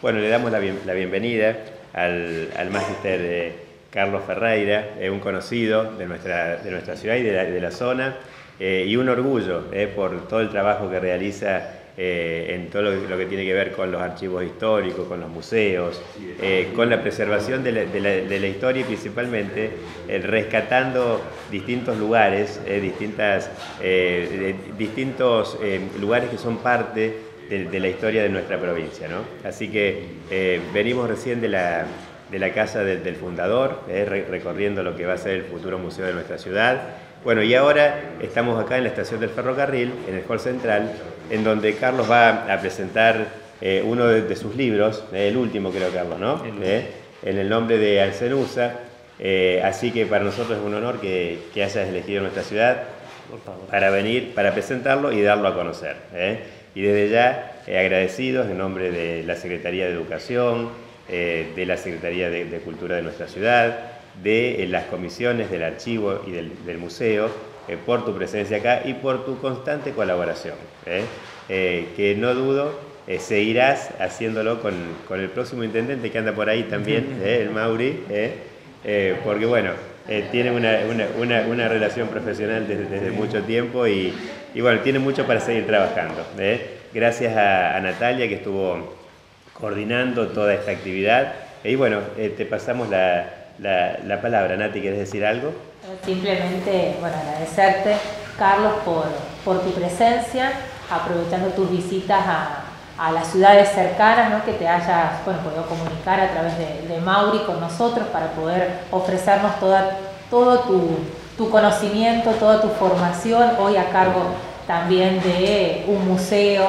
Bueno, le damos la bienvenida al magíster Carlos Ferreira, un conocido de nuestra ciudad y de la zona, y un orgullo por todo el trabajo que realiza en todo lo que tiene que ver con los archivos históricos, con los museos, con la preservación de la historia y principalmente rescatando distintos lugares, distintos lugares que son parte de la historia de nuestra provincia, ¿no? Así que venimos recién de la casa del fundador, recorriendo lo que va a ser el futuro museo de nuestra ciudad. Bueno, y ahora estamos acá en la estación del ferrocarril, en el hall central, en donde Carlos va a presentar uno de sus libros, el último creo, Carlos, ¿no? En el nombre de Ancenusa. Así que para nosotros es un honor que hayas elegido nuestra ciudad para venir, para presentarlo y darlo a conocer. Y desde ya agradecidos en nombre de la Secretaría de Educación, de la Secretaría de Cultura de nuestra ciudad, de las comisiones del archivo y del museo, por tu presencia acá y por tu constante colaboración, que no dudo seguirás haciéndolo con el próximo intendente que anda por ahí también, el Mauri, porque bueno, tienen una relación profesional desde mucho tiempo y bueno, tiene mucho para seguir trabajando. Gracias a Natalia, que estuvo coordinando toda esta actividad. Y bueno, te pasamos la palabra. Nati, ¿quieres decir algo? Simplemente, bueno, agradecerte, Carlos, por tu presencia, aprovechando tus visitas a las ciudades cercanas, ¿no? Que te hayas podido comunicar a través de Mauri con nosotros para poder ofrecernos todo tu conocimiento, toda tu formación, hoy a cargo también de un museo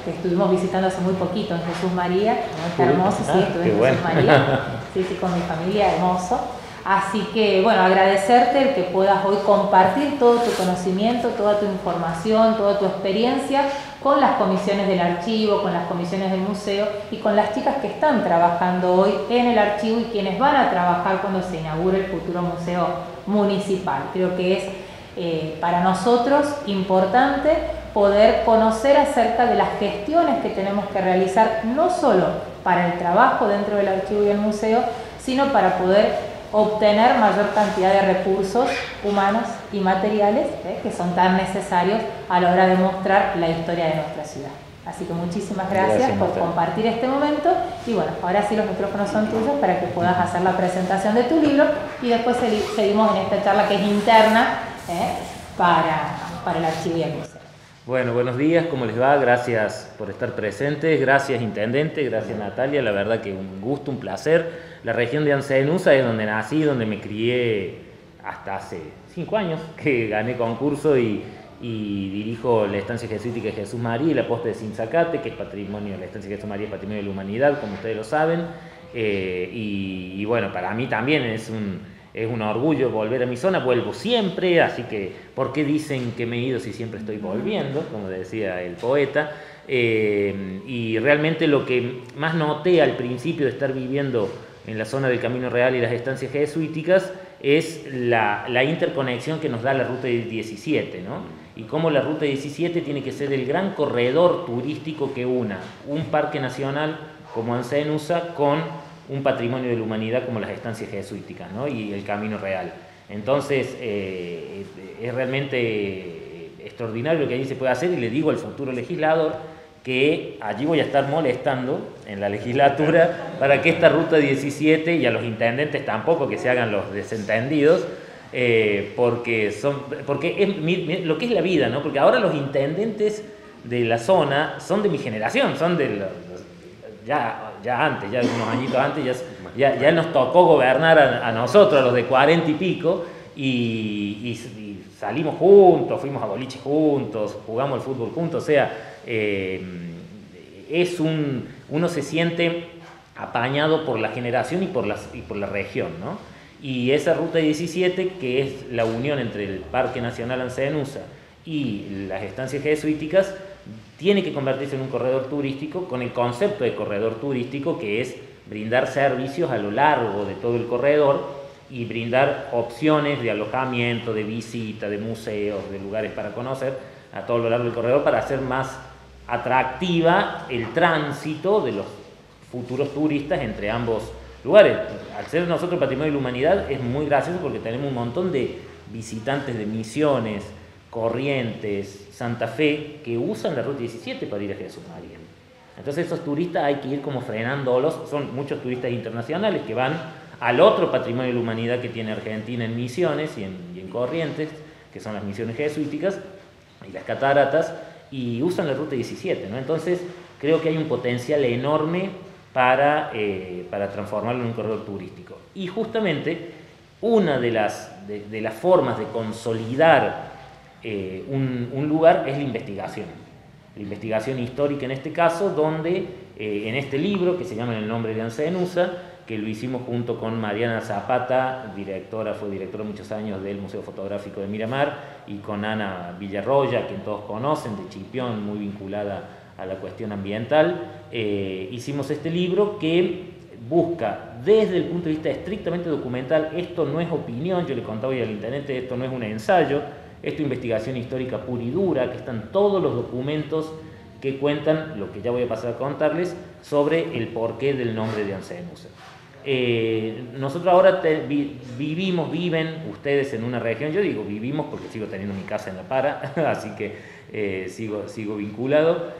que estuvimos visitando hace muy poquito en Jesús María, ¿no? Está hermoso, sí, estuve en Jesús María, sí, con mi familia, hermoso. Así que, bueno, agradecerte el que puedas hoy compartir todo tu conocimiento, toda tu información, toda tu experiencia con las comisiones del archivo, con las comisiones del museo y con las chicas que están trabajando hoy en el archivo y quienes van a trabajar cuando se inaugure el futuro museo municipal. Creo que es para nosotros importante poder conocer acerca de las gestiones que tenemos que realizar, no solo para el trabajo dentro del archivo y el museo, sino para poder obtener mayor cantidad de recursos humanos y materiales que son tan necesarios a la hora de mostrar la historia de nuestra ciudad. Así que muchísimas gracias por compartir este momento y bueno, ahora sí los micrófonos son tuyos para que puedas hacer la presentación de tu libro y después seguimos en esta charla que es interna para el archivo y el museo. Bueno, buenos días, ¿cómo les va? Gracias por estar presentes, gracias Intendente, gracias Natalia, la verdad que un gusto, un placer. La región de Ancenusa es donde nací, donde me crié hasta hace 5 años, que gané concurso y dirijo la estancia jesuítica de Jesús María y la posta de Sinzacate, que es patrimonio, la estancia de Jesús María es patrimonio de la humanidad, como ustedes lo saben, y bueno, para mí también es un orgullo volver a mi zona, vuelvo siempre, así que ¿por qué dicen que me he ido si siempre estoy volviendo? Como decía el poeta. Y realmente lo que más noté al principio de estar viviendo en la zona del Camino Real y las estancias jesuíticas es la interconexión que nos da la Ruta 17, ¿no? Y cómo la Ruta 17 tiene que ser el gran corredor turístico que una un parque nacional como Ancenusa con un patrimonio de la humanidad como las estancias jesuíticas, ¿no? Y el Camino Real. Entonces, es realmente extraordinario lo que allí se puede hacer y le digo al futuro legislador que allí voy a estar molestando en la legislatura para que esta Ruta 17 y a los intendentes tampoco que se hagan los desentendidos, porque es lo que es la vida, ¿no? Porque ahora los intendentes de la zona son de mi generación, son de ya antes, ya unos añitos antes, ya nos tocó gobernar a nosotros, a los de 40 y pico, y salimos juntos, fuimos a boliche juntos, jugamos al fútbol juntos, o sea, uno se siente apañado por la generación y por la región, ¿no? Y esa Ruta 17, que es la unión entre el Parque Nacional Ancenusa y las estancias jesuíticas, tiene que convertirse en un corredor turístico con el concepto de corredor turístico, que es brindar servicios a lo largo de todo el corredor y brindar opciones de alojamiento, de visita, de museos, de lugares para conocer a todo lo largo del corredor para hacer más atractiva el tránsito de los futuros turistas entre ambos lugares. Al ser nosotros Patrimonio de la Humanidad es muy gracioso porque tenemos un montón de visitantes de Misiones, Corrientes, Santa Fe, que usan la Ruta 17 para ir a Jesús María. Entonces esos turistas hay que ir como frenándolos, son muchos turistas internacionales que van al otro Patrimonio de la Humanidad que tiene Argentina en Misiones y en Corrientes, que son las misiones jesuíticas y las cataratas, y usan la Ruta 17, ¿no? Entonces creo que hay un potencial enorme para transformarlo en un corredor turístico. Y justamente una de las formas de consolidar un lugar es la investigación histórica en este caso, donde en este libro que se llama En el nombre de Ancenusa, que lo hicimos junto con Mariana Zapata, fue directora muchos años del Museo Fotográfico de Miramar, y con Ana Villarroya, quien todos conocen, de Chipión, muy vinculada a la cuestión ambiental. Hicimos este libro que busca, desde el punto de vista estrictamente documental, esto no es opinión, yo le contaba hoy al intendente, esto no es un ensayo, esto es investigación histórica pura y dura, que están todos los documentos que cuentan, lo que ya voy a pasar a contarles, sobre el porqué del nombre de Ancenusa. Nosotros ahora viven ustedes en una región, yo digo vivimos porque sigo teniendo mi casa en La Para, así que sigo vinculado.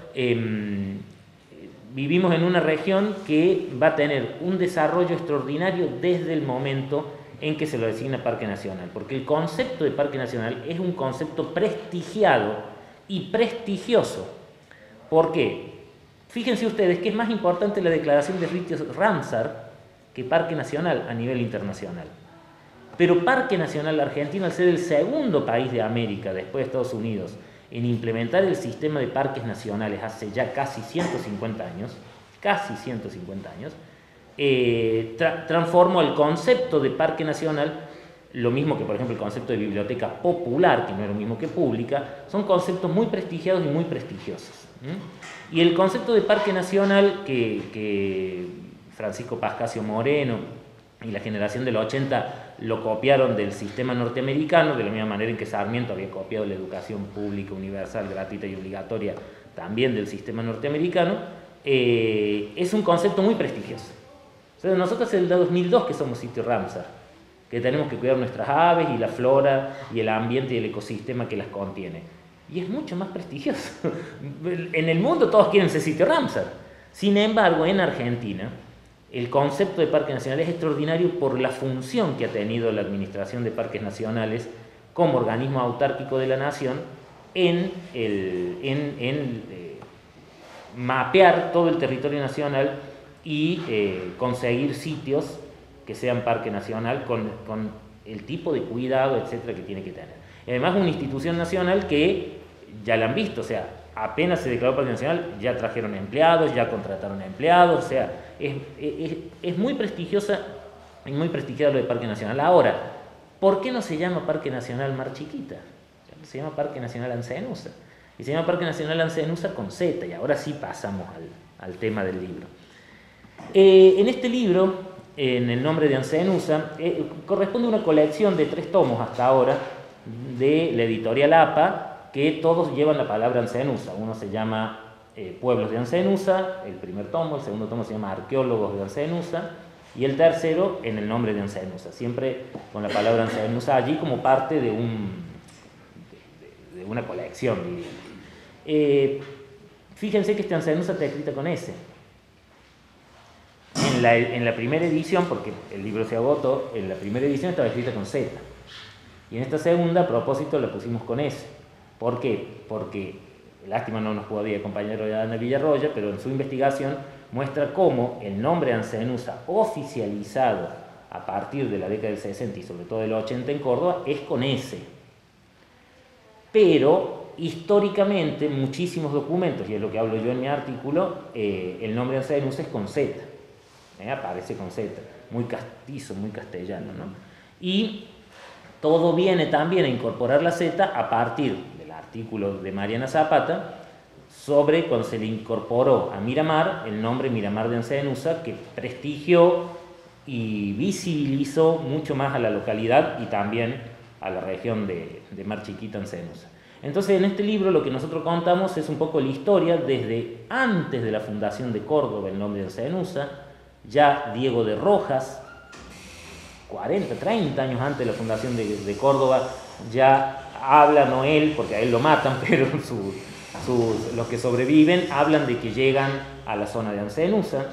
Vivimos en una región que va a tener un desarrollo extraordinario desde el momento en que se lo designa Parque Nacional, porque el concepto de Parque Nacional es un concepto prestigiado y prestigioso. ¿Por qué? Fíjense ustedes que es más importante la declaración de sitios Ramsar que Parque Nacional a nivel internacional. Pero Parque Nacional Argentino, al ser el segundo país de América, después de Estados Unidos, en implementar el sistema de parques nacionales hace ya casi 150 años, transformó el concepto de parque nacional, lo mismo que por ejemplo el concepto de biblioteca popular, que no es lo mismo que pública, son conceptos muy prestigiados y muy prestigiosos. Y el concepto de parque nacional que Francisco Pascasio Moreno y la generación del 80 lo copiaron del sistema norteamericano, de la misma manera en que Sarmiento había copiado la educación pública, universal, gratuita y obligatoria también del sistema norteamericano, es un concepto muy prestigioso. O sea, nosotros es el 2002 que somos sitio Ramsar, que tenemos que cuidar nuestras aves y la flora y el ambiente y el ecosistema que las contiene. Y es mucho más prestigioso. En el mundo todos quieren ser sitio Ramsar. Sin embargo, en Argentina, el concepto de parque nacional es extraordinario por la función que ha tenido la Administración de Parques Nacionales como organismo autárquico de la nación en mapear todo el territorio nacional y conseguir sitios que sean parque nacional con el tipo de cuidado, etcétera, que tiene que tener. Y además una institución nacional que ya la han visto, o sea, apenas se declaró parque nacional, ya trajeron empleados, ya contrataron empleados, o sea, es muy prestigiosa y muy prestigiado lo de Parque Nacional. Ahora, ¿por qué no se llama Parque Nacional Mar Chiquita? Se llama Parque Nacional Ancenusa. Y se llama Parque Nacional Ancenusa con Z, y ahora sí pasamos al tema del libro. En este libro, en el nombre de Ancenusa, corresponde a una colección de 3 tomos hasta ahora de la editorial APA, que todos llevan la palabra Ancenusa. Uno se llama Pueblos de Ancenusa, el primer tomo, el segundo tomo se llama Arqueólogos de Ancenusa, y el tercero en el nombre de Ancenusa, siempre con la palabra Ancenusa allí como parte de una colección. Fíjense que esta Ancenusa está escrita con S. En la primera edición, porque el libro se agotó, en la primera edición estaba escrita con Z. Y en esta segunda, a propósito, la pusimos con S. ¿Por qué? Porque, lástima no nos podía acompañar hoy Ana Villarroya, pero en su investigación muestra cómo el nombre Ancenusa, oficializado a partir de la década del 60 y sobre todo del 80 en Córdoba, es con S. Pero históricamente muchísimos documentos, y es lo que hablo yo en mi artículo, el nombre Ancenusa es con Z. Aparece con Z, muy castizo, muy castellano, ¿no? Y todo viene también a incorporar la Z a partir del artículo de Mariana Zapata sobre cuando se le incorporó a Miramar el nombre Miramar de Ancenusa, que prestigió y visibilizó mucho más a la localidad y también a la región de Mar Chiquita Ancenusa. Entonces, en este libro lo que nosotros contamos es un poco la historia desde antes de la fundación de Córdoba, el nombre de Ancenusa, ya Diego de Rojas, 40, 30 años antes de la fundación de Córdoba, ya habla, no él, porque a él lo matan, pero los que sobreviven hablan de que llegan a la zona de Ancenusa.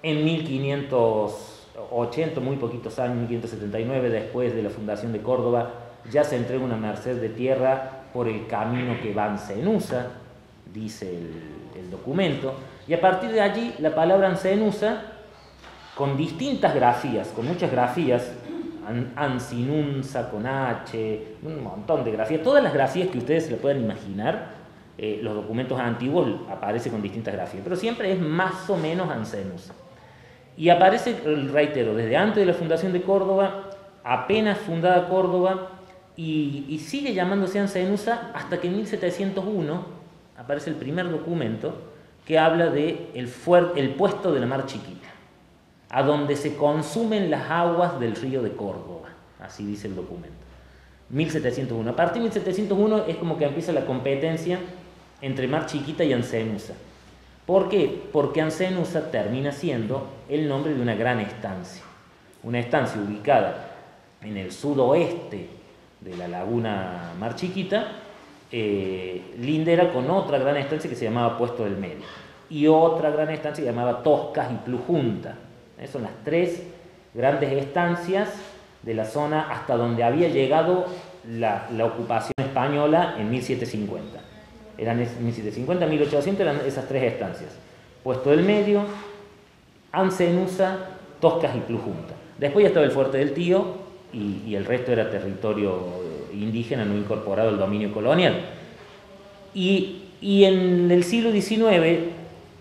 En 1580, muy poquitos años, 1579, después de la fundación de Córdoba, ya se entrega una merced de tierra por el camino que va a Ancenusa, dice el documento, y a partir de allí la palabra Ancenusa, con distintas grafías, con muchas grafías, Ancinunza con H, un montón de grafías, todas las grafías que ustedes se le puedan imaginar, los documentos antiguos aparecen con distintas grafías, pero siempre es más o menos Ancenusa. Y aparece, reitero, desde antes de la fundación de Córdoba, apenas fundada Córdoba, y sigue llamándose Ancenusa hasta que en 1701 aparece el primer documento que habla de el puesto de la Mar Chiquita, a donde se consumen las aguas del río de Córdoba, así dice el documento. 1701. A partir de 1701 es como que empieza la competencia entre Mar Chiquita y Ancenusa. ¿Por qué? Porque Ancenusa termina siendo el nombre de una gran estancia ubicada en el sudoeste de la laguna Mar Chiquita, lindera con otra gran estancia que se llamaba Puesto del Medio, y otra gran estancia que se llamaba Toscas y Plujunta. Son las tres grandes estancias de la zona hasta donde había llegado la ocupación española en 1750. Eran 1750, 1800, eran esas tres estancias: Puesto del Medio, Ancenusa, Toscas y Plujunta. Después ya estaba el Fuerte del Tío, y el resto era territorio indígena no incorporado al dominio colonial. Y en el siglo XIX,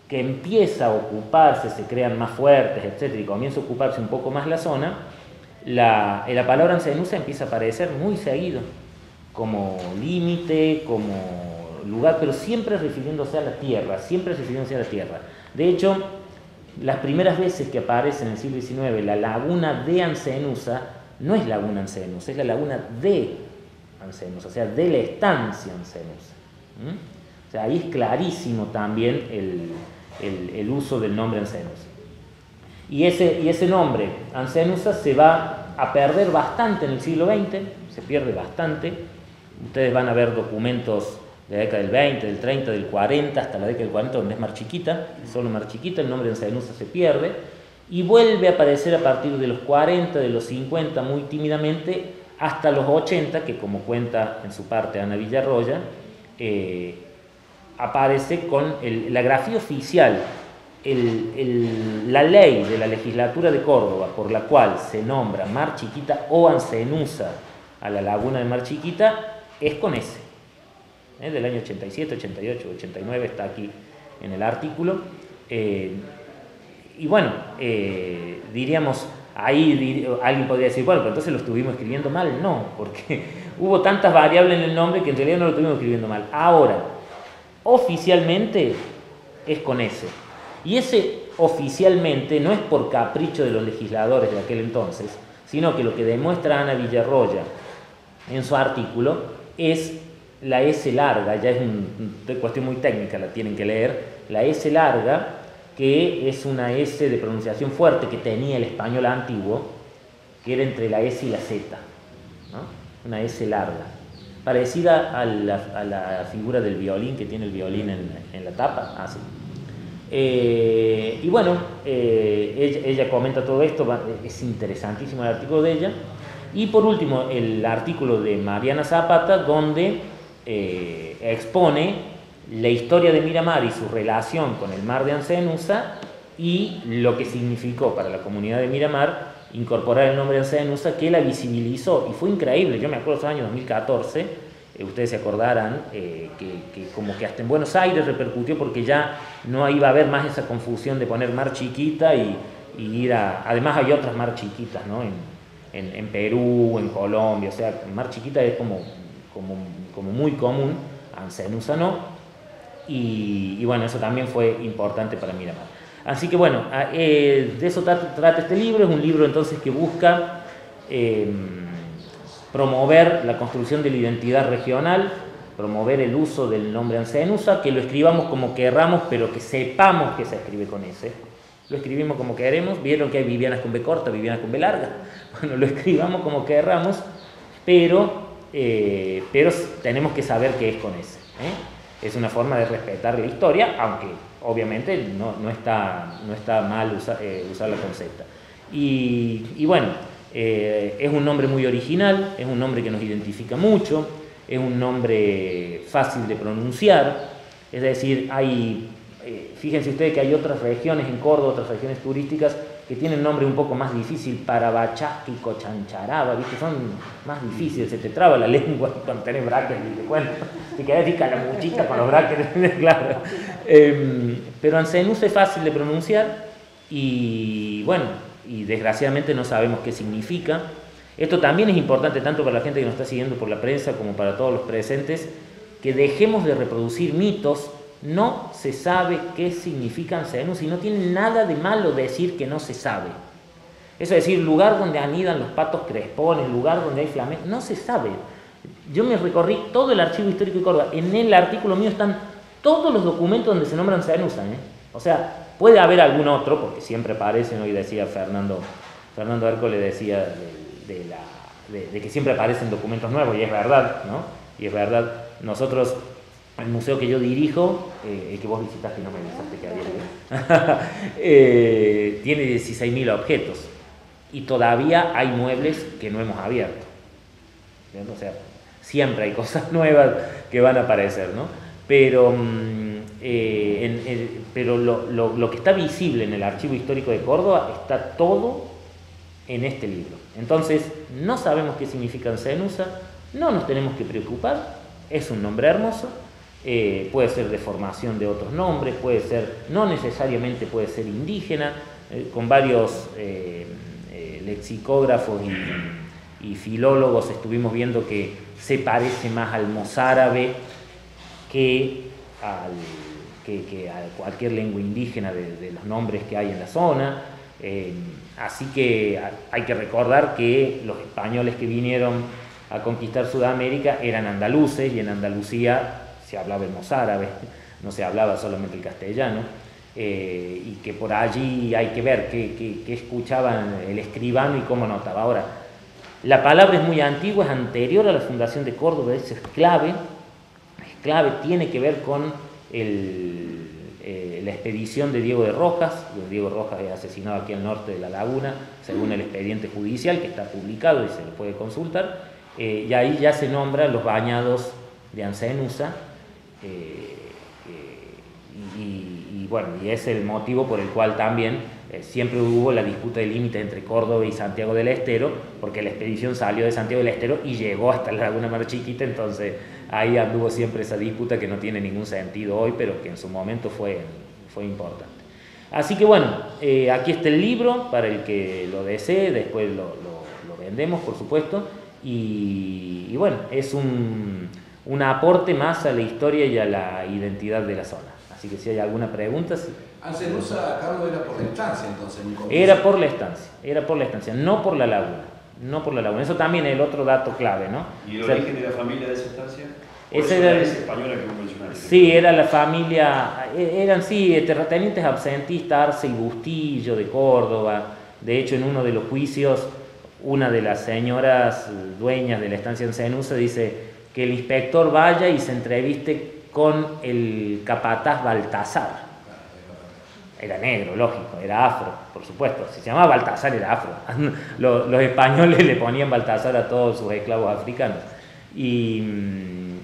que empieza a ocuparse, se crean más fuertes, etc., y comienza a ocuparse un poco más la zona, la palabra Ancenusa empieza a aparecer muy seguido, como límite, como lugar, pero siempre refiriéndose a la tierra, De hecho, las primeras veces que aparece en el siglo XIX la laguna de Ancenusa, no es laguna Ancenusa, es la laguna de Ancenusa, o sea, de la estancia Ancenusa. O sea, ahí es clarísimo también el uso del nombre Ancenusa. Y ese nombre, Ancenusa, se va a perder bastante en el siglo XX, se pierde bastante. Ustedes van a ver documentos de la década del 20, del 30, del 40, hasta la década del 40, donde es Mar Chiquita, solo Mar Chiquita, el nombre Ancenusa se pierde, y vuelve a aparecer a partir de los 40, de los 50, muy tímidamente, hasta los 80, que, como cuenta en su parte Ana Villarroya, aparece con la grafía oficial, la ley de la legislatura de Córdoba, por la cual se nombra Mar Chiquita o Ancenusa a la laguna de Mar Chiquita, es con S. Del año 87, 88, 89, está aquí en el artículo. Y bueno, diríamos, ahí alguien podría decir, bueno, pero entonces lo estuvimos escribiendo mal. No, porque hubo tantas variables en el nombre que en realidad no lo estuvimos escribiendo mal. Ahora, oficialmente es con S. Y ese oficialmente no es por capricho de los legisladores de aquel entonces, sino que lo que demuestra Ana Villarroya en su artículo es la S larga, ya es una cuestión muy técnica, la tienen que leer, la S larga, que es una S de pronunciación fuerte que tenía el español antiguo, que era entre la S y la Z, ¿no? Una S larga, parecida a la figura del violín, que tiene el violín en la tapa, así. Y bueno, ella comenta todo esto, es interesantísimo el artículo de ella. Y por último, el artículo de Mariana Zapata, donde expone la historia de Miramar y su relación con el mar de Ancenusa y lo que significó para la comunidad de Miramar incorporar el nombre de Ancenusa, que la visibilizó, y fue increíble. Yo me acuerdo de los años 2014, ustedes se acordarán, que como que hasta en Buenos Aires repercutió, porque ya no iba a haber más esa confusión de poner Mar Chiquita y ir a... Además hay otras Mar Chiquitas, ¿no? En Perú, en Colombia, o sea, Mar Chiquita es como muy común, Ancenusa no. Y bueno, eso también fue importante para Miramar. Así que bueno, de eso trata este libro. Es un libro entonces que busca promover la construcción de la identidad regional, promover el uso del nombre Ancenusa, que lo escribamos como querramos, pero que sepamos que se escribe con S. Lo escribimos como queremos, vieron que hay Vivianas con B corta, Vivianas con B larga. Bueno, lo escribamos como querramos, pero tenemos que saber que es con S. Es una forma de respetar la historia, aunque obviamente no está mal usar la concepta. Y bueno, es un nombre muy original, es un nombre que nos identifica mucho, es un nombre fácil de pronunciar, es decir, fíjense ustedes que hay otras regiones en Córdoba, otras regiones turísticas, que tienen nombre un poco más difícil, Parabachasca y Cochancharaba, ¿viste? Son más difíciles, se te traba la lengua cuando tenés brackets, y te cuento, te quedas así calamuchita con los brackets, claro. Pero Ancenusa es fácil de pronunciar y bueno, y desgraciadamente no sabemos qué significa. Esto también es importante tanto para la gente que nos está siguiendo por la prensa como para todos los presentes, que dejemos de reproducir mitos. No se sabe qué significa Ancenusa y no tiene nada de malo decir que no se sabe. Eso es decir, lugar donde anidan los patos crespones, lugar donde hay flamencos, no se sabe. Yo me recorrí todo el archivo histórico de Córdoba. En el artículo mío están todos los documentos donde se nombra Ancenusa. O sea, puede haber algún otro, porque siempre aparecen, hoy decía Fernando Hércules decía de que siempre aparecen documentos nuevos, y es verdad, ¿no? Y es verdad, nosotros, el museo que yo dirijo, el que vos visitaste y no me avisaste que había, tiene 16.000 objetos y todavía hay muebles que no hemos abierto. ¿Entiendes? O sea, siempre hay cosas nuevas que van a aparecer, ¿no? Pero lo que está visible en el Archivo Histórico de Córdoba está todo en este libro. Entonces, no sabemos qué significa Ancenusa, no nos tenemos que preocupar, es un nombre hermoso. Puede ser deformación de otros nombres, no necesariamente puede ser indígena, con varios lexicógrafos y filólogos estuvimos viendo que se parece más al mozárabe que a cualquier lengua indígena de los nombres que hay en la zona. Así que hay que recordar que los españoles que vinieron a conquistar Sudamérica eran andaluces, y en Andalucía se hablaba el mozárabe, no se hablaba solamente el castellano, y que por allí hay que ver qué escuchaban el escribano y cómo notaba. Ahora, la palabra es muy antigua, es anterior a la fundación de Córdoba, eso es clave, tiene que ver con la expedición de Diego de Rojas. Diego Rojas es asesinado aquí al norte de La Laguna, según el expediente judicial que está publicado y se lo puede consultar, y ahí ya se nombra los bañados de Ancenusa. Y bueno, y es el motivo por el cual también siempre hubo la disputa de límites entre Córdoba y Santiago del Estero, porque la expedición salió de Santiago del Estero y llegó hasta la Laguna Mar Chiquita. Entonces ahí anduvo siempre esa disputa que no tiene ningún sentido hoy, pero que en su momento fue importante. Así que bueno, aquí está el libro para el que lo desee, después lo vendemos, por supuesto, y bueno, es un aporte más a la historia y a la identidad de la zona. Así que si hay alguna pregunta... Sí. Ancenusa, Carlos, era por la estancia entonces. Era por la estancia, no por la laguna. Eso también es el otro dato clave, ¿no? ¿Y el origen de la familia de esa estancia? Esa era la española que vos mencionaste. Sí, era la familia, eran terratenientes absentistas, Arce y Bustillo de Córdoba. De hecho, en uno de los juicios, una de las señoras dueñas de la estancia Ancenusa dice que el inspector vaya y se entreviste con el capataz Baltasar. Era negro, lógico, era afro, por supuesto. Si se llamaba Baltasar, era afro. Los españoles le ponían Baltasar a todos sus esclavos africanos. Y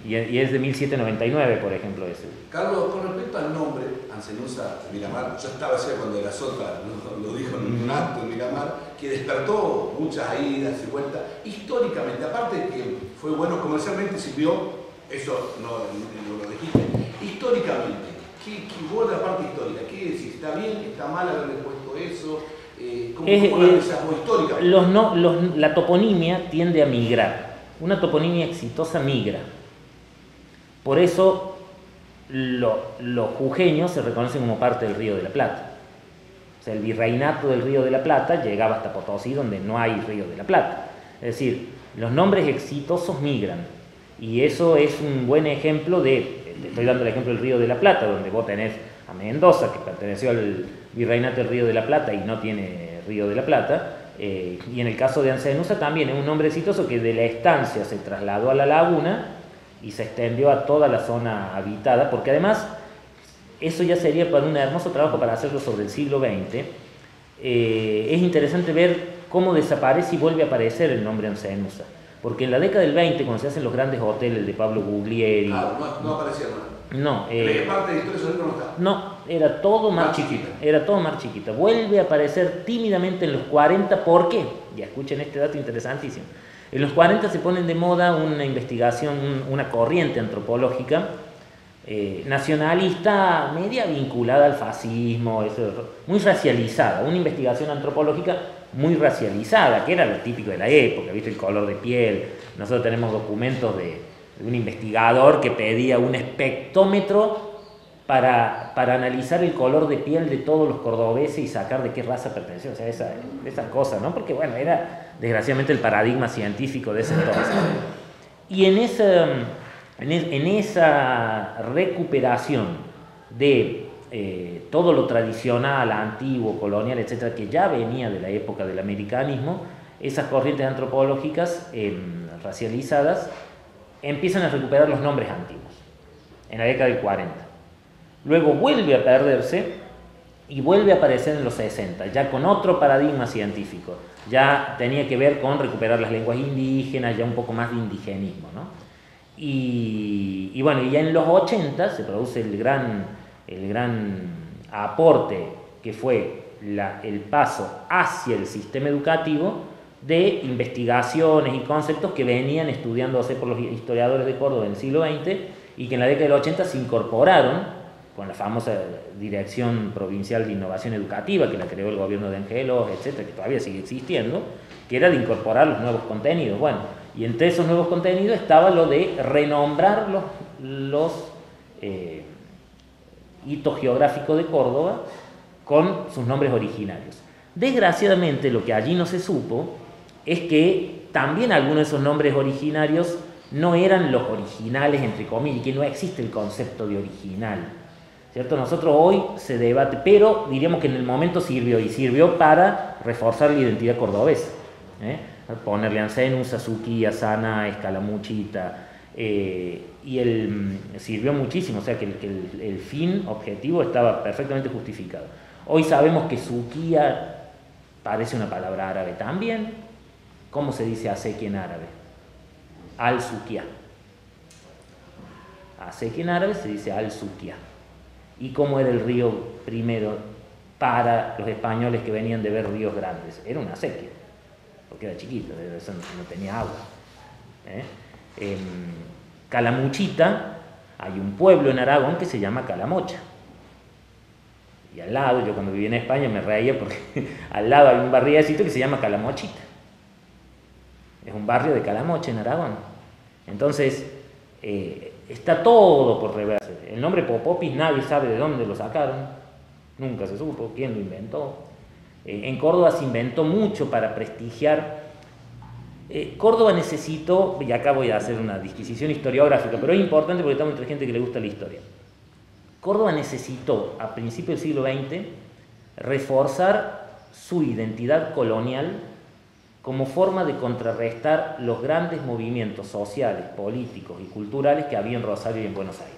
es de 1799, por ejemplo, ese. Carlos, con respecto al nombre, Ancenusa Miramar, yo estaba allá cuando de la Sota lo dijo en un acto en Miramar, que despertó muchas idas y vueltas. Históricamente, aparte de que fue bueno comercialmente, sirvió, eso no lo dijiste, históricamente, vos la parte histórica, ¿qué decís? ¿Está bien? ¿Está mal haberle puesto eso? ¿Cómo la pensás vos históricamente? La toponimia tiende a migrar. Una toponimia exitosa migra. Por eso los jujeños se reconocen como parte del Río de la Plata. O sea, el virreinato del Río de la Plata llegaba hasta Potosí, donde no hay Río de la Plata. Es decir, los nombres exitosos migran. Y eso es un buen ejemplo te estoy dando el ejemplo del Río de la Plata, donde vos tenés a Mendoza, que perteneció al virreinato del Río de la Plata y no tiene Río de la Plata, y en el caso de Ancenusa también es un nombre exitoso que de la estancia se trasladó a la laguna y se extendió a toda la zona habitada, porque además eso ya sería para un hermoso trabajo para hacerlo sobre el siglo XX. Es interesante ver cómo desaparece y vuelve a aparecer el nombre Ancenusa, porque en la década del 20, cuando se hacen los grandes hoteles de Pablo Guglieri, Claro, no aparecía más. no, Parte de Historia Social no está. no, era todo mar chiquita, era todo mar chiquita. Vuelve a aparecer tímidamente en los 40, ¿por qué? Ya escuchen este dato interesantísimo. En los 40 se ponen de moda una investigación, una corriente antropológica nacionalista, media vinculada al fascismo, muy racializada, una investigación antropológica muy racializada, que era lo típico de la época, ¿viste? El color de piel. Nosotros tenemos documentos de un investigador que pedía un espectrómetro para analizar el color de piel de todos los cordobeses y sacar de qué raza pertenecían, o sea, esa cosa, ¿no? Porque, bueno, era desgraciadamente el paradigma científico de ese entonces. Y en esa recuperación de todo lo tradicional, antiguo, colonial, etcétera, que ya venía de la época del americanismo, esas corrientes antropológicas racializadas empiezan a recuperar los nombres antiguos en la década del 40. Luego vuelve a perderse y vuelve a aparecer en los 60, ya con otro paradigma científico. Ya tenía que ver con recuperar las lenguas indígenas, ya un poco más de indigenismo, ¿no? Y bueno, ya en los 80 se produce el gran aporte que fue el paso hacia el sistema educativo de investigaciones y conceptos que venían estudiándose por los historiadores de Córdoba en el siglo XX y que en la década del 80 se incorporaron con la famosa Dirección Provincial de Innovación Educativa que la creó el gobierno de Angelos, etcétera, que todavía sigue existiendo, que era de incorporar los nuevos contenidos. Bueno, y entre esos nuevos contenidos estaba lo de renombrar los hitos geográficos de Córdoba con sus nombres originarios. Desgraciadamente, lo que allí no se supo es que también algunos de esos nombres originarios no eran los originales, entre comillas, y que no existe el concepto de original, ¿cierto? Nosotros hoy se debate, pero diríamos que en el momento sirvió para reforzar la identidad cordobesa, ponerle Ancenusa, Suquía, Sana, Escalamuchita, sirvió muchísimo, o sea que el fin objetivo estaba perfectamente justificado. Hoy sabemos que Suquía parece una palabra árabe también. ¿Cómo se dice acequia en árabe? Al-Suquía. Acequia en árabe se dice Al-Suquía. ¿Y cómo era el río primero para los españoles que venían de ver ríos grandes? Era una acequia, porque era chiquito, eso no tenía agua. En Calamuchita hay un pueblo en Aragón que se llama Calamocha. Y al lado, yo cuando viví en España me reía porque al lado hay un barriecito que se llama Calamochita. Es un barrio de Calamocha en Aragón. Entonces, está todo por reverse. El nombre Popopis nadie sabe de dónde lo sacaron. Nunca se supo quién lo inventó. En Córdoba se inventó mucho para prestigiar. Córdoba necesitó, y acá voy a hacer una disquisición historiográfica, pero es importante porque estamos entre gente que le gusta la historia. Córdoba necesitó, a principios del siglo XX, reforzar su identidad colonial como forma de contrarrestar los grandes movimientos sociales, políticos y culturales que había en Rosario y en Buenos Aires.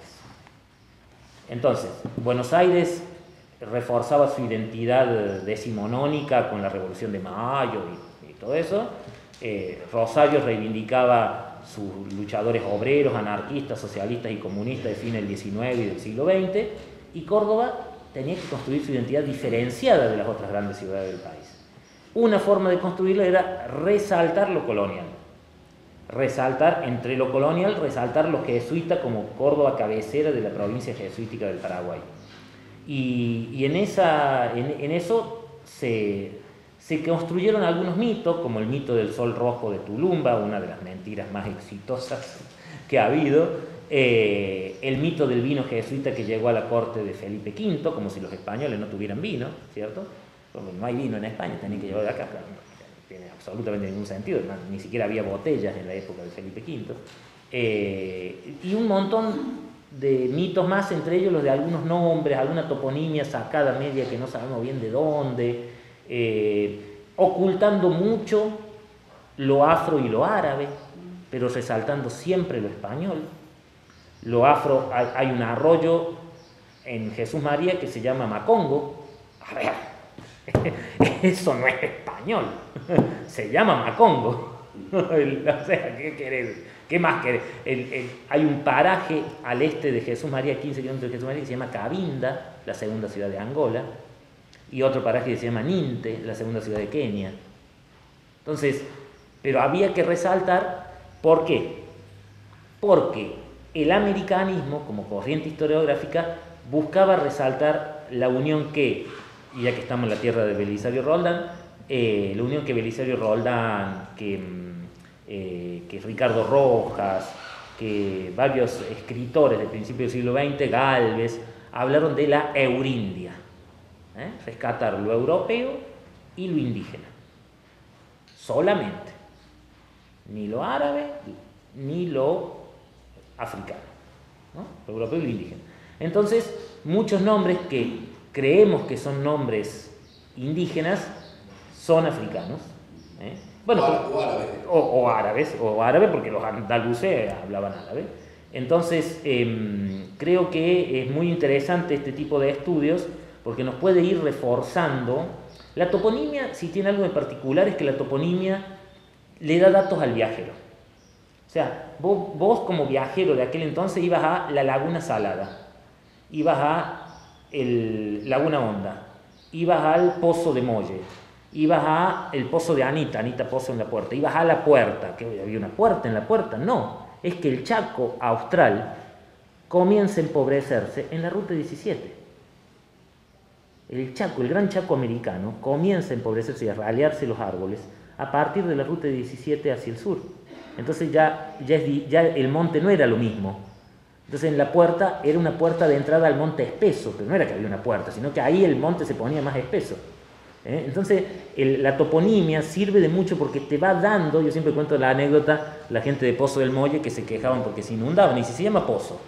Entonces, Buenos Aires reforzaba su identidad decimonónica con la Revolución de Mayo y todo eso. Rosario reivindicaba sus luchadores obreros, anarquistas, socialistas y comunistas de fines del XIX y del siglo XX, y Córdoba tenía que construir su identidad diferenciada de las otras grandes ciudades del país. Una forma de construirla era resaltar lo colonial, resaltar entre lo colonial, resaltar lo jesuita como Córdoba cabecera de la provincia jesuítica del Paraguay. Y en eso se construyeron algunos mitos, como el mito del Sol Rojo de Tulumba, una de las mentiras más exitosas que ha habido, el mito del vino jesuita que llegó a la corte de Felipe V, como si los españoles no tuvieran vino, ¿cierto? Como no hay vino en España, tienen que llevar de acá, claro, no tiene absolutamente ningún sentido, ni siquiera había botellas en la época de Felipe V. Y un montón de mitos más, entre ellos los de algunos nombres, alguna toponimia sacada media que no sabemos bien de dónde, ocultando mucho lo afro y lo árabe, pero resaltando siempre lo español. Lo afro, hay un arroyo en Jesús María que se llama Macongo. A ver, eso no es español, se llama Macongo. O sea, ¿qué querés? ¿Qué más querés? Hay un paraje al este de Jesús María, 15 kilómetros de Jesús María, que se llama Cabinda, la segunda ciudad de Angola, y otro paraje que se llama Ninte, la segunda ciudad de Kenia. Entonces, pero había que resaltar, ¿por qué? Porque el americanismo, como corriente historiográfica, buscaba resaltar la unión que, y ya que estamos en la tierra de Belisario Roldán, la unión que Belisario Roldán, que Ricardo Rojas, que varios escritores del principio del siglo XX, Gálvez, hablaron de la Eurindia, rescatar lo europeo y lo indígena, solamente, ni lo árabe ni lo africano, ¿no? Lo europeo y lo indígena. Entonces, muchos nombres que creemos que son nombres indígenas son africanos, bueno, o árabes, porque los andaluces hablaban árabe. Entonces, creo que es muy interesante este tipo de estudios porque nos puede ir reforzando. La toponimia, si tiene algo de particular, es que la toponimia le da datos al viajero. O sea, vos como viajero de aquel entonces ibas a la Laguna Salada, ibas a Laguna Honda, ibas al Pozo de Molle, ibas a el Pozo de Anita Pozo en la Puerta, ibas a la Puerta, que había una puerta en la Puerta. No, es que el Chaco austral comienza a empobrecerse en la Ruta 17. El Chaco, el gran Chaco americano, comienza a empobrecerse y a ralearse los árboles a partir de la Ruta 17 hacia el sur. Entonces ya el monte no era lo mismo. Entonces en la Puerta era una puerta de entrada al monte espeso, pero no era que había una puerta, sino que ahí el monte se ponía más espeso. Entonces la toponimia sirve de mucho porque te va dando, yo siempre cuento la anécdota, la gente de Pozo del Molle que se quejaban porque se inundaban, y si se llama pozo,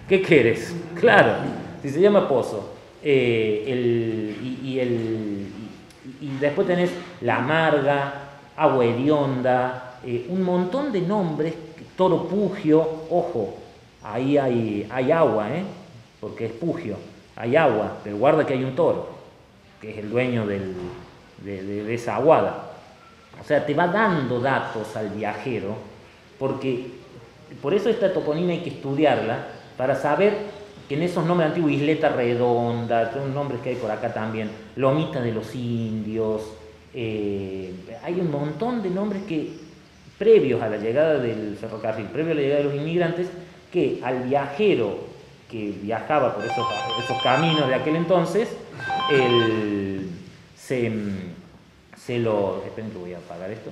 ¿qué quieres? Claro, si se llama pozo, y después tenés La Amarga, Agua Hedionda, un montón de nombres, Toro Pugio, ojo, ahí hay agua, porque es Pugio, hay agua, pero guarda que hay un toro, que es el dueño de esa aguada. O sea, te va dando datos al viajero, porque por eso esta toponimia hay que estudiarla, para saber que en esos nombres antiguos, Isleta Redonda, son nombres que hay por acá también, Lomita de los Indios, hay un montón de nombres que, previos a la llegada del ferrocarril, previo a la llegada de los inmigrantes, que al viajero que viajaba por esos caminos de aquel entonces, esperen que voy a apagar esto,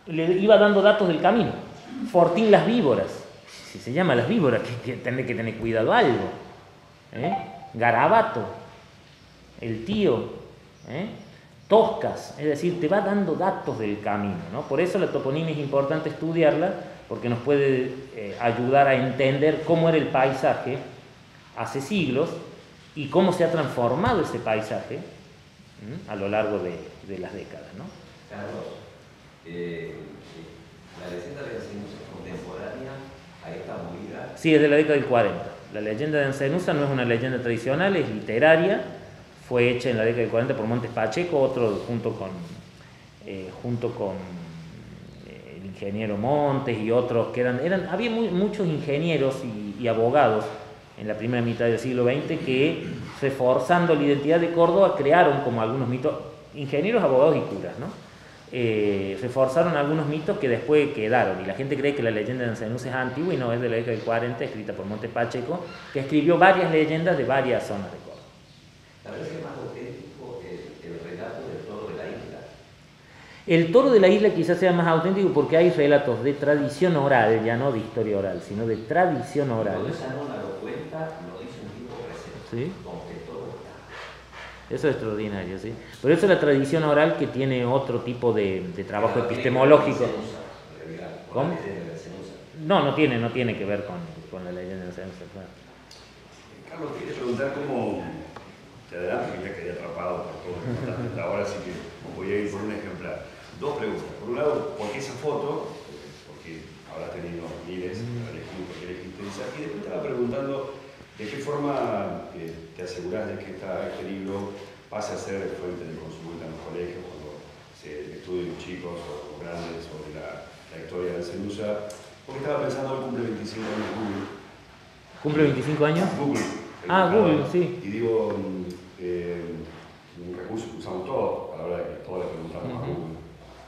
le iba dando datos del camino. Fortín Las Víboras, si se llama Las Víboras, que tiene que tener cuidado algo. Garabato, el tío, Toscas, es decir, te va dando datos del camino, ¿no? Por eso la toponimia es importante estudiarla, porque nos puede ayudar a entender cómo era el paisaje hace siglos y cómo se ha transformado ese paisaje a lo largo de las décadas, ¿no? Carlos, la leyenda de Ancenusa es contemporánea a esta movida. Sí, es de la década del 40. La leyenda de Ancenusa no es una leyenda tradicional, es literaria. Fue hecha en la década del 40 por Montes Pacheco, otro junto con el ingeniero Montes y otros que había muchos ingenieros y abogados en la primera mitad del siglo XX que, reforzando la identidad de Córdoba, crearon como algunos mitos, ingenieros, abogados y curas, ¿no? Reforzaron algunos mitos que después quedaron, y la gente cree que la leyenda de Ancenusa es antigua y no, es de la década del 40, escrita por Montes Pacheco, que escribió varias leyendas de varias zonas de Córdoba. ¿La verdad es que es más auténtico el relato del toro de la isla? El toro de la isla quizás sea más auténtico porque hay relatos de tradición oral, ya no de historia oral, sino de tradición oral. Cuando esa nona lo cuenta, lo dice un tipo presente, ¿Sí? como que el toro está. Eso es extraordinario, ¿sí? Por eso la tradición oral, que tiene otro tipo de trabajo epistemológico. ¿Cómo? La leyenda de Ancenusa. No tiene que ver con la leyenda de Ancenusa, claro. Carlos, te quería preguntar cómo te adelanto, que ya quedé atrapado por todo lo que contaste ahora, así que voy a ir por un ejemplar. Dos preguntas. Por un lado, ¿por qué esa foto? Porque habrás tenido miles, elegí por qué elegiste esa. Y después estaba preguntando de qué forma te asegurás de que este libro pase a ser fuente de consulta en los colegios cuando se estudien chicos o grandes sobre la historia de Ancenusa. Porque estaba pensando, hoy cumple 25 años Google. ¿Cumple 25 años? Google. Google, sí. Y digo, un recurso que usamos todos, a la hora de que todos le preguntamos a Google.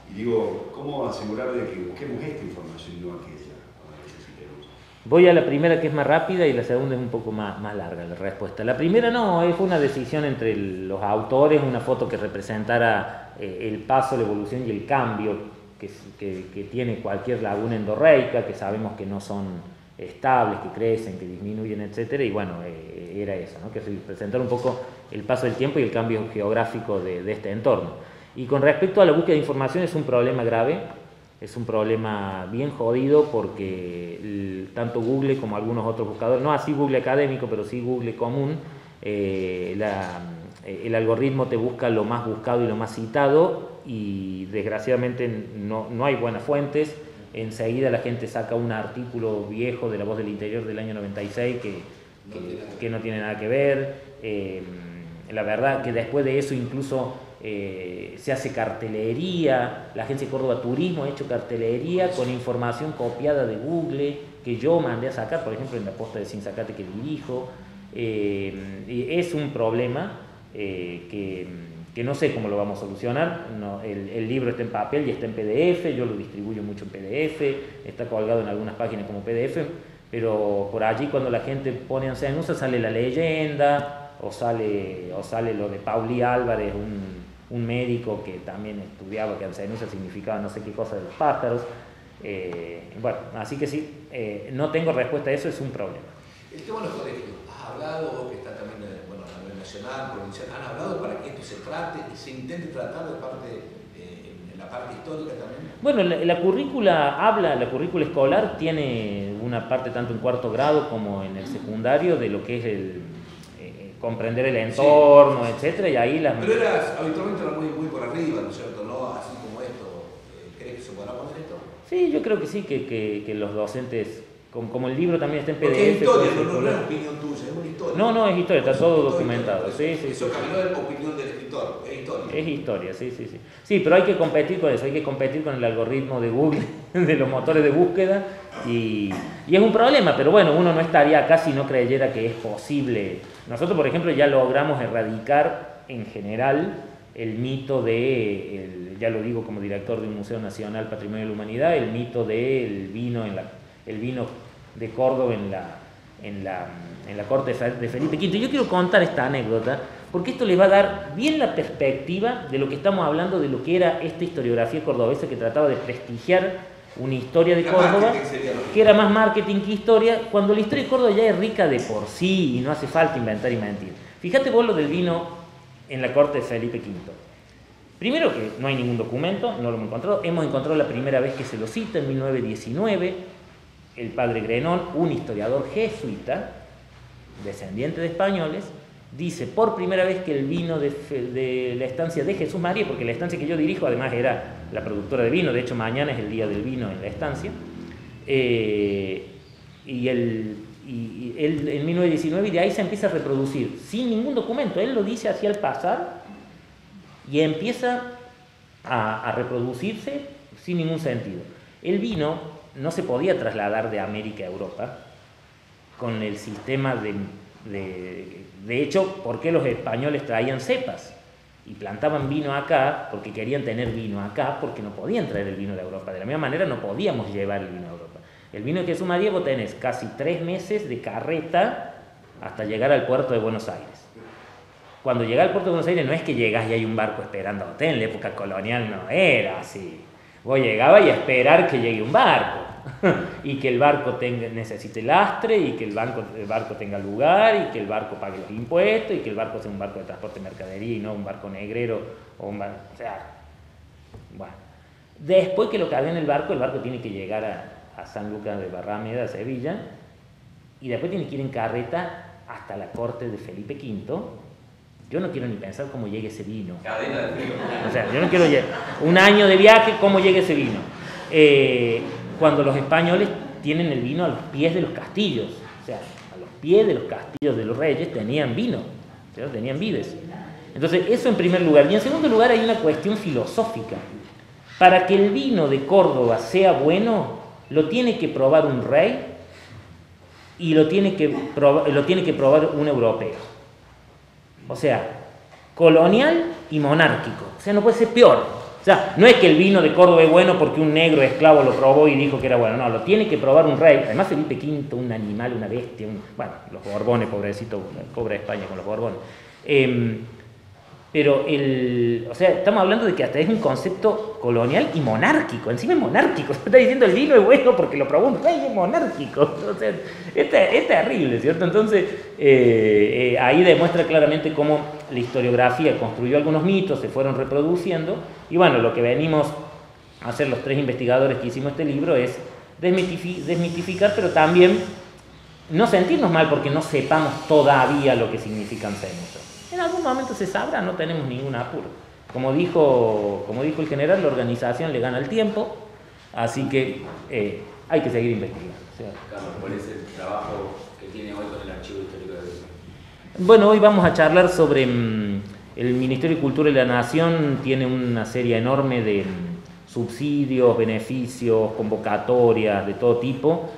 Y digo, ¿cómo asegurar de que busquemos esta información y no aquella cuando necesitemos? Voy a la primera, que es más rápida, y la segunda es un poco más larga la respuesta. La primera fue una decisión entre los autores, una foto que representara el paso, la evolución y el cambio que tiene cualquier laguna endorreica, que sabemos que no son estables, que crecen, que disminuyen, etc. Y bueno, era eso, ¿no? Que representar un poco el paso del tiempo y el cambio geográfico de este entorno. Y con respecto a la búsqueda de información, es un problema grave, es un problema bien jodido, porque tanto Google como algunos otros buscadores, no así Google académico, pero sí Google común, el algoritmo te busca lo más buscado y lo más citado, y desgraciadamente no hay buenas fuentes. Enseguida la gente saca un artículo viejo de La Voz del Interior del año 96 que no tiene nada que ver. La verdad que después de eso incluso se hace cartelería. La Agencia de Córdoba Turismo ha hecho cartelería con información copiada de Google que yo mandé a sacar, por ejemplo, en la posta de Sinzacate que dirijo. Y es un problema que no sé cómo lo vamos a solucionar. El libro está en papel y está en PDF, yo lo distribuyo mucho en PDF, está colgado en algunas páginas como PDF, pero por allí cuando la gente pone Ancenusa sale la leyenda, o sale lo de Pauli Álvarez, un médico que también estudiaba que Ancenusa significaba no sé qué cosa de los pájaros. Bueno, así que sí, no tengo respuesta a eso, es un problema. El tema de los colegios, has hablado, que está también a nivel nacional, provincial, han hablado para que esto se trate y se intente tratar de parte, en la parte histórica también. Bueno, la currícula escolar tiene una parte tanto en cuarto grado como en el secundario de lo que es comprender el entorno, sí, etcétera, y ahí las... Pero habitualmente era muy por arriba, ¿no es cierto? ¿No? Así como esto, ¿crees que se podrá poner esto? Sí, yo creo que sí, que los docentes, como el libro también está en PDF... Porque es historia, no es opinión tuya, es una historia. No, es historia, está todo documentado. Sí. Eso cambió la opinión del escritor, es historia. Es historia, sí. Sí, pero hay que competir con eso, hay que competir con el algoritmo de Google, de los motores de búsqueda, y es un problema, pero bueno, uno no estaría acá si no creyera que es posible. Nosotros, por ejemplo, ya logramos erradicar en general el mito ya lo digo como director de un Museo Nacional Patrimonio de la Humanidad, el mito del vino, el vino de Córdoba en la corte de Felipe V. Yo quiero contar esta anécdota porque esto les va a dar bien la perspectiva de lo que estamos hablando, de lo que era esta historiografía cordobesa que trataba de prestigiar una historia de Córdoba, que era más marketing que historia, cuando la historia de Córdoba ya es rica de por sí y no hace falta inventar y mentir. Fíjate vos lo del vino en la corte de Felipe V. Primero que no hay ningún documento, no lo hemos encontrado la primera vez que se lo cita en 1919, el padre Grenón, un historiador jesuita, descendiente de españoles, dice por primera vez que el vino de la estancia de Jesús María, porque la estancia que yo dirijo además era la productora de vino, de hecho mañana es el día del vino en la estancia, y él en 1919, y de ahí se empieza a reproducir sin ningún documento, él lo dice así al pasar y empieza a reproducirse sin ningún sentido. El vino no se podía trasladar de América a Europa con el sistema de hecho, ¿por qué los españoles traían cepas? Y plantaban vino acá porque querían tener vino acá, porque no podían traer el vino de Europa. De la misma manera no podíamos llevar el vino a Europa. El vino de Jesús María vos tenés casi 3 meses de carreta hasta llegar al puerto de Buenos Aires. Cuando llegás al puerto de Buenos Aires no es que llegás y hay un barco esperándote, en la época colonial no era así. Vos llegabas y a esperar que llegue un barco y que el barco necesite lastre y que el barco tenga lugar y que el barco pague los impuestos y que el barco sea un barco de transporte de mercadería y no un barco negrero o un barco, o sea, bueno. Después que lo cargué en el barco tiene que llegar a San Lucas de Barrameda, a Sevilla, y después tiene que ir en carreta hasta la corte de Felipe V. Yo no quiero ni pensar cómo llegue ese vino. Cadena de frío. O sea, yo no quiero un año de viaje, cómo llegue ese vino. Cuando los españoles tienen el vino a los pies de los castillos, o sea, a los pies de los castillos de los reyes tenían vino, ¿sí? Tenían vides. Entonces, eso en primer lugar. Y en segundo lugar hay una cuestión filosófica. Para que el vino de Córdoba sea bueno, lo tiene que probar un rey y lo tiene que probar un europeo. O sea, colonial y monárquico. O sea, no puede ser peor. O sea, no es que el vino de Córdoba es bueno porque un negro esclavo lo probó y dijo que era bueno. No, lo tiene que probar un rey. Además, Felipe V, un animal, una bestia. Bueno, los Borbones, pobrecito, pobre España con los Borbones. Pero o sea, estamos hablando de que hasta es un concepto colonial y monárquico. Encima es monárquico. Está diciendo el vino es bueno porque lo probó un rey, es monárquico. O sea, es terrible, ¿cierto? Entonces, ahí demuestra claramente cómo la historiografía construyó algunos mitos, se fueron reproduciendo. Y bueno, lo que venimos a hacer los tres investigadores que hicimos este libro es desmitificar, pero también no sentirnos mal porque no sepamos todavía lo que significan censos. En algún momento se sabrá, no tenemos ningún apuro. Como dijo el general, la organización le gana el tiempo, así que hay que seguir investigando. O sea, Carlos, ¿cuál es el trabajo que tiene hoy con el Archivo Histórico de Venezuela? bueno, hoy vamos a charlar sobre el Ministerio de Cultura de la Nación. Tiene una serie enorme de subsidios, beneficios, convocatorias de todo tipo,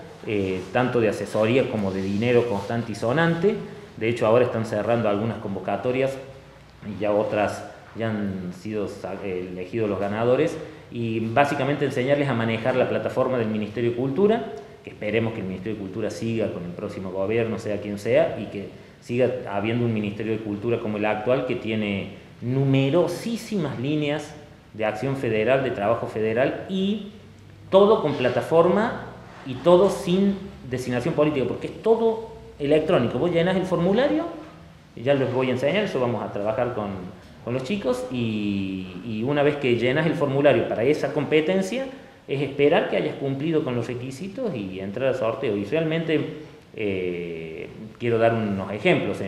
tanto de asesoría como de dinero constante y sonante. De hecho, ahora están cerrando algunas convocatorias y ya otras ya han sido elegidos los ganadores. Y básicamente enseñarles a manejar la plataforma del Ministerio de Cultura, que esperemos que el Ministerio de Cultura siga con el próximo gobierno, sea quien sea, y que siga habiendo un Ministerio de Cultura como el actual, que tiene numerosísimas líneas de acción federal, de trabajo federal, y todo con plataforma y todo sin designación política, porque es todo electrónico. Vos llenas el formulario, ya les voy a enseñar, eso vamos a trabajar con los chicos, y una vez que llenas el formulario para esa competencia, es esperar que hayas cumplido con los requisitos y entrar al sorteo. Y realmente quiero dar unos ejemplos.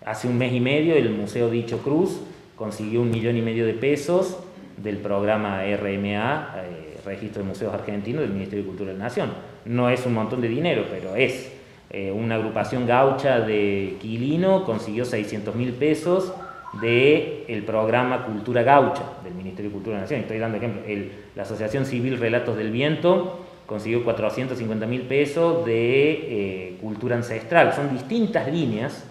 Hace un mes y medio el Museo Dicho Cruz consiguió 1,5 millones de pesos del programa RMA, Registro de Museos Argentinos, del Ministerio de Cultura de la Nación. No es un montón de dinero, pero es una agrupación gaucha de Quilino consiguió 600.000 pesos del programa Cultura Gaucha del Ministerio de Cultura de la Nación. Estoy dando ejemplo. La Asociación Civil Relatos del Viento consiguió 450.000 pesos de cultura ancestral. Son distintas líneas,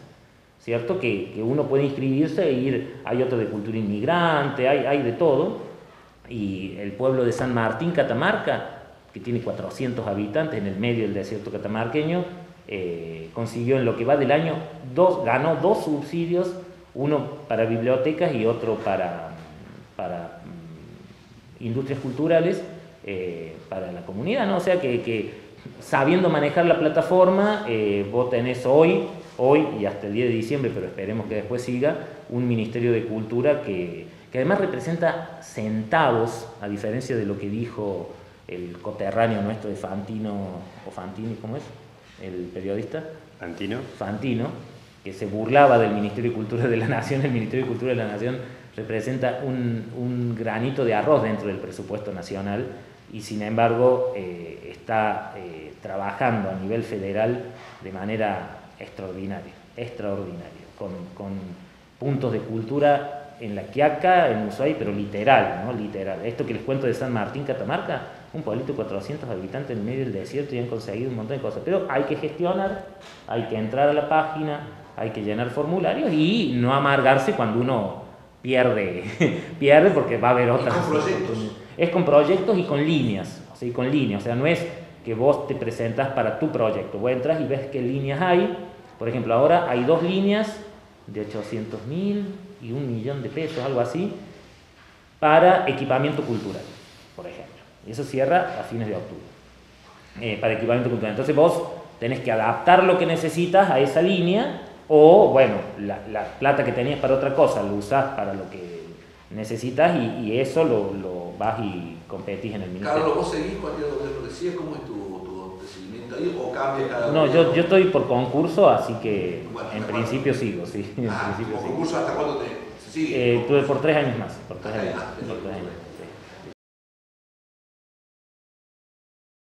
¿cierto? Que uno puede inscribirse e ir. Hay otro de cultura inmigrante, hay de todo. Y el pueblo de San Martín, Catamarca, que tiene 400 habitantes en el medio del desierto catamarqueño, consiguió en lo que va del año, ganó 2 subsidios, uno para bibliotecas y otro para industrias culturales, para la comunidad, ¿no? O sea que sabiendo manejar la plataforma, vos tenés hoy y hasta el 10 de diciembre, pero esperemos que después siga, un Ministerio de Cultura que además representa centavos, a diferencia de lo que dijo el coterráneo nuestro de Fantino, o Fantini, ¿cómo es? El periodista Fantino, que se burlaba del Ministerio de Cultura de la Nación. El Ministerio de Cultura de la Nación representa un granito de arroz dentro del presupuesto nacional, y sin embargo está trabajando a nivel federal de manera extraordinaria, con puntos de cultura en La Quiaca, en Ushuaia, pero literal, ¿no? Literal. Esto que les cuento de San Martín, Catamarca, un pueblito de 400 habitantes en medio del desierto, y han conseguido un montón de cosas. Pero hay que gestionar, hay que entrar a la página, hay que llenar formularios y no amargarse cuando uno pierde porque va a haber otras. ¿Es con proyectos? Es con proyectos y con líneas, ¿sí? Con líneas. O sea, no es que vos te presentas para tu proyecto. Vos entras y ves qué líneas hay. Por ejemplo, ahora hay 2 líneas de 800.000 y 1 millón de pesos, algo así, para equipamiento cultural, por ejemplo. Y eso cierra a fines de octubre, para equipamiento cultural. Entonces vos tenés que adaptar lo que necesitas a esa línea, o bueno, la plata que tenías para otra cosa lo usás para lo que necesitas, y eso lo vas y competís en el ministerio. Carlos, ¿vos seguís cualquier gobierno que sigue? ¿Cómo es tu seguimiento ahí? ¿O cambia cada No, gobierno? yo estoy por concurso, así que Bueno, en ¿hasta principio sigo, sí. En principio ¿como sigo. concurso hasta cuándo se sigue? Tuve por 3 años más. Por 3 Ah, años. ya, Por 3 años.